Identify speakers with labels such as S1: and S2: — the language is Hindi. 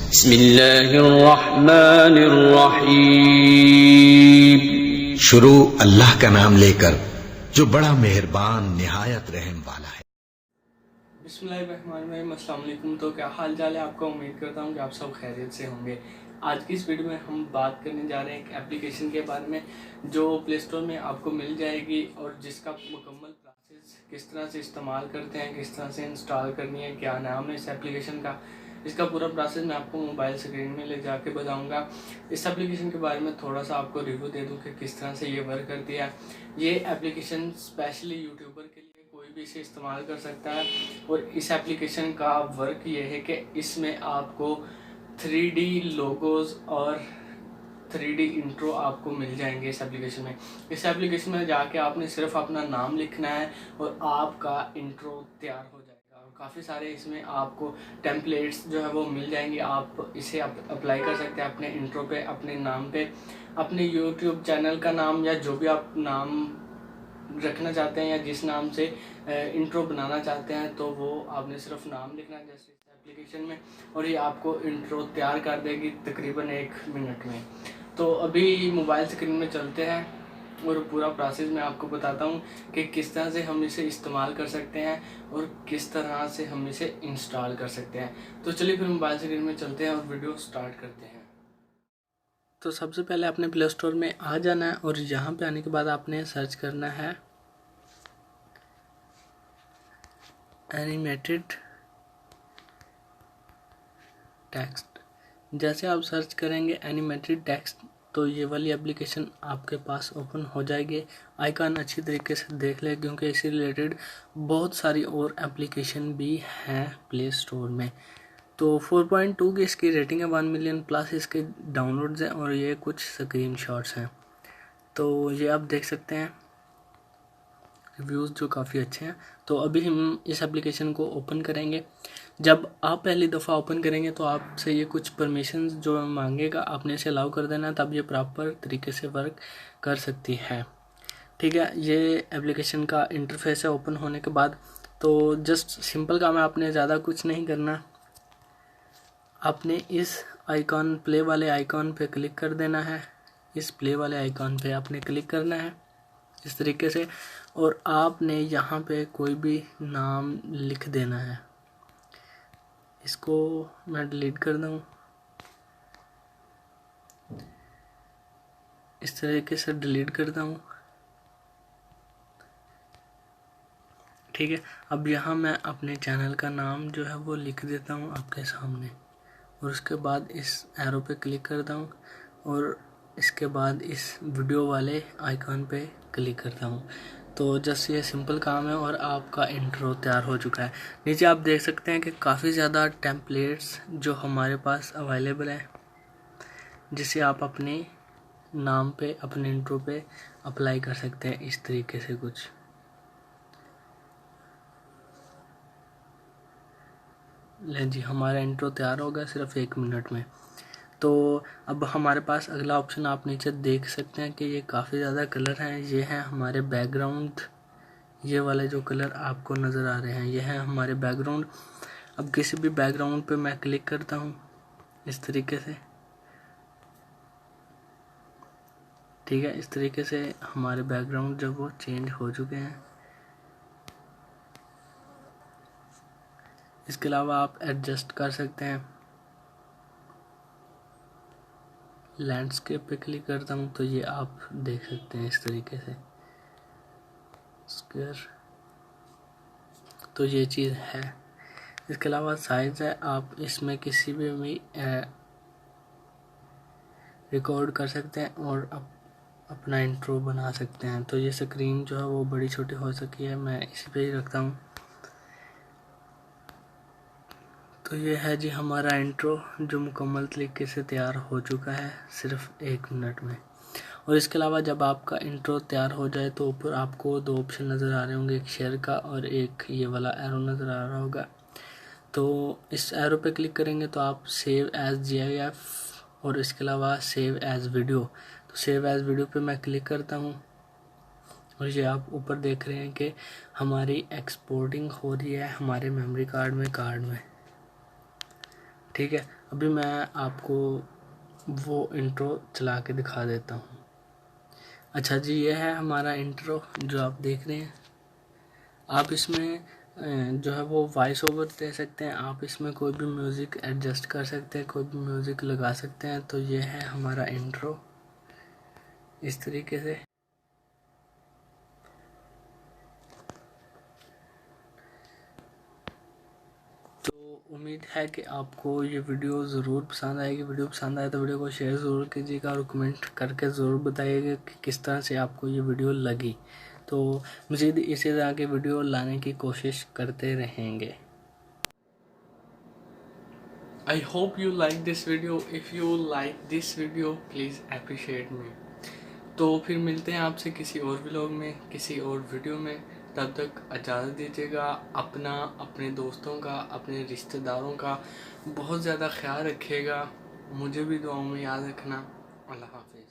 S1: बिस्मिल्लाहिर्रहमानिर्रहीम।
S2: शुरू अल्लाह का नाम लेकर जो बड़ा मेहरबान निहायत रहम वाला है।
S3: बिस्मिल्लाहिर्रहमानिर्रहीम। अस्सलाम वालेकुम। तो क्या हाल चाल है आपका? उम्मीद करता हूँ कि आप सब खैरियत से होंगे। आज की इस वीडियो में हम बात करने जा रहे हैं एक एप्लीकेशन के बारे में जो प्ले स्टोर में आपको मिल जाएगी और जिसका मुकम्मल प्रोसेस किस तरह से इस्तेमाल करते हैं, किस तरह से इंस्टॉल करनी है, क्या नाम है इस एप्लीकेशन का, इसका पूरा प्रोसेस मैं आपको मोबाइल स्क्रीन में ले जाके बताऊंगा। इस एप्लीकेशन के बारे में थोड़ा सा आपको रिव्यू दे दूं कि किस तरह से ये वर्क करती है। ये एप्लीकेशन स्पेशली यूट्यूबर के लिए, कोई भी इसे इस्तेमाल कर सकता है। और इस एप्लीकेशन का वर्क ये है कि इसमें आपको 3D लोगोज और 3D इंट्रो आपको मिल जाएंगे इस एप्लीकेशन में। इस एप्लीकेशन में जाके आपने सिर्फ अपना नाम लिखना है और आपका इंट्रो तैयार हो जाएगा। और काफ़ी सारे इसमें आपको टेम्पलेट्स जो है वो मिल जाएंगे। आप इसे अप्लाई कर सकते हैं अपने इंट्रो पे, अपने नाम पे, अपने यूट्यूब चैनल का नाम या जो भी आप नाम रखना चाहते हैं या जिस नाम से इंट्रो बनाना चाहते हैं, तो वो आपने सिर्फ नाम लिखना है जैसे इस एप्लीकेशन में, और ये आपको इंट्रो तैयार कर देगी तकरीबन 1 मिनट में। तो अभी मोबाइल स्क्रीन में चलते हैं और पूरा प्रोसेस मैं आपको बताता हूँ कि किस तरह से हम इसे इस्तेमाल कर सकते हैं और किस तरह से हम इसे इंस्टॉल कर सकते हैं। तो चलिए फिर मोबाइल स्क्रीन में चलते हैं और वीडियो स्टार्ट करते हैं। तो सबसे पहले आपने प्ले स्टोर में आ जाना है और यहाँ पे आने के बाद आपने सर्च करना है एनिमेटेड टेक्स्ट। जैसे आप सर्च करेंगे एनिमेटेड टेक्स्ट तो ये वाली एप्लीकेशन आपके पास ओपन हो जाएगी। आइकन अच्छी तरीके से देख ले क्योंकि इससे रिलेटेड बहुत सारी और एप्लीकेशन भी हैं प्ले स्टोर में। तो 4.2 की इसकी रेटिंग है, 1 मिलियन प्लस इसके डाउनलोड्स हैं और ये कुछ स्क्रीनशॉट्स हैं। तो ये आप देख सकते हैं रिव्यूज़ जो काफ़ी अच्छे हैं। तो अभी हम इस एप्लीकेशन को ओपन करेंगे। जब आप पहली दफ़ा ओपन करेंगे तो आपसे ये कुछ परमिशंस जो मांगेगा, आपने इसे अलाउ कर देना, तब ये प्रॉपर तरीके से वर्क कर सकती है। ठीक है, ये एप्लीकेशन का इंटरफेस है ओपन होने के बाद। तो जस्ट सिंपल काम है, आपने ज़्यादा कुछ नहीं करना। आपने इस आइकॉन प्ले वाले आइकॉन पे क्लिक कर देना है। इस प्ले वाले आइकॉन पे आपने क्लिक करना है इस तरीके से, और आपने यहाँ पे कोई भी नाम लिख देना है। इसको मैं डिलीट कर दूँ, इस तरीके से डिलीट करता हूँ। ठीक है, अब यहाँ मैं अपने चैनल का नाम जो है वो लिख देता हूँ आपके सामने, और उसके बाद इस एरो पे क्लिक करता हूँ और इसके बाद इस वीडियो वाले आइकॉन पे क्लिक करता हूँ। तो जस्ट ये सिंपल काम है और आपका इंट्रो तैयार हो चुका है। नीचे आप देख सकते हैं कि काफ़ी ज़्यादा टेम्पलेट्स जो हमारे पास अवेलेबल हैं, जिसे आप अपने नाम पे, अपने इंट्रो पे अप्लाई कर सकते हैं इस तरीके से कुछ। ले जी, हमारा इंट्रो तैयार होगा सिर्फ 1 मिनट में। तो अब हमारे पास अगला ऑप्शन आप नीचे देख सकते हैं कि ये काफ़ी ज़्यादा कलर हैं। ये हैं हमारे बैकग्राउंड, ये वाले जो कलर आपको नज़र आ रहे हैं ये हैं हमारे बैकग्राउंड। अब किसी भी बैकग्राउंड पे मैं क्लिक करता हूँ इस तरीके से। ठीक है, इस तरीके से हमारे बैकग्राउंड जब वो चेंज हो चुके हैं। इसके अलावा आप एडजस्ट कर सकते हैं। लैंडस्केप पे क्लिक करता हूँ तो ये आप देख सकते हैं इस तरीके से स्क्वायर। तो ये चीज़ है। इसके अलावा साइज़ है, आप इसमें किसी भी रिकॉर्ड कर सकते हैं और अपना इंट्रो बना सकते हैं। तो ये स्क्रीन जो है वो बड़ी छोटी हो सकी है, मैं इसी पे ही रखता हूँ। तो ये है जी हमारा इंट्रो जो मुकम्मल तरीके से तैयार हो चुका है सिर्फ 1 मिनट में। और इसके अलावा जब आपका इंट्रो तैयार हो जाए तो ऊपर आपको 2 ऑप्शन नज़र आ रहे होंगे, एक शेयर का और एक ये वाला एरो नज़र आ रहा होगा। तो इस एरो पे क्लिक करेंगे तो आप सेव एज GIF और इसके अलावा सेव एज वीडियो, तो सेव एज वीडियो पे मैं क्लिक करता हूँ और ये आप ऊपर देख रहे हैं कि हमारी एक्सपोर्टिंग हो रही है हमारे मेमोरी कार्ड में। ठीक है, अभी मैं आपको वो इंट्रो चला के दिखा देता हूँ। अच्छा जी, ये है हमारा इंट्रो जो आप देख रहे हैं। आप इसमें जो है वो वॉइस ओवर दे सकते हैं, आप इसमें कोई भी म्यूज़िक एडजस्ट कर सकते हैं, कोई भी म्यूज़िक लगा सकते हैं। तो ये है हमारा इंट्रो इस तरीके से। तो उम्मीद है कि आपको ये वीडियो ज़रूर पसंद आएगी। वीडियो पसंद आए तो वीडियो को शेयर ज़रूर कीजिएगा और कमेंट करके ज़रूर बताइएगा कि किस तरह से आपको ये वीडियो लगी। तो मज़ीद इसी तरह के वीडियो लाने की कोशिश करते रहेंगे। I hope you like this video. If you like this video, please appreciate me. तो फिर मिलते हैं आपसे किसी और व्लॉग में, किसी और वीडियो में। तब तक इजाज़त दीजिएगा। अपना, अपने दोस्तों का, अपने रिश्तेदारों का बहुत ज़्यादा ख्याल रखिएगा। मुझे भी दुआओं में याद रखना। अल्लाह हाफिज़।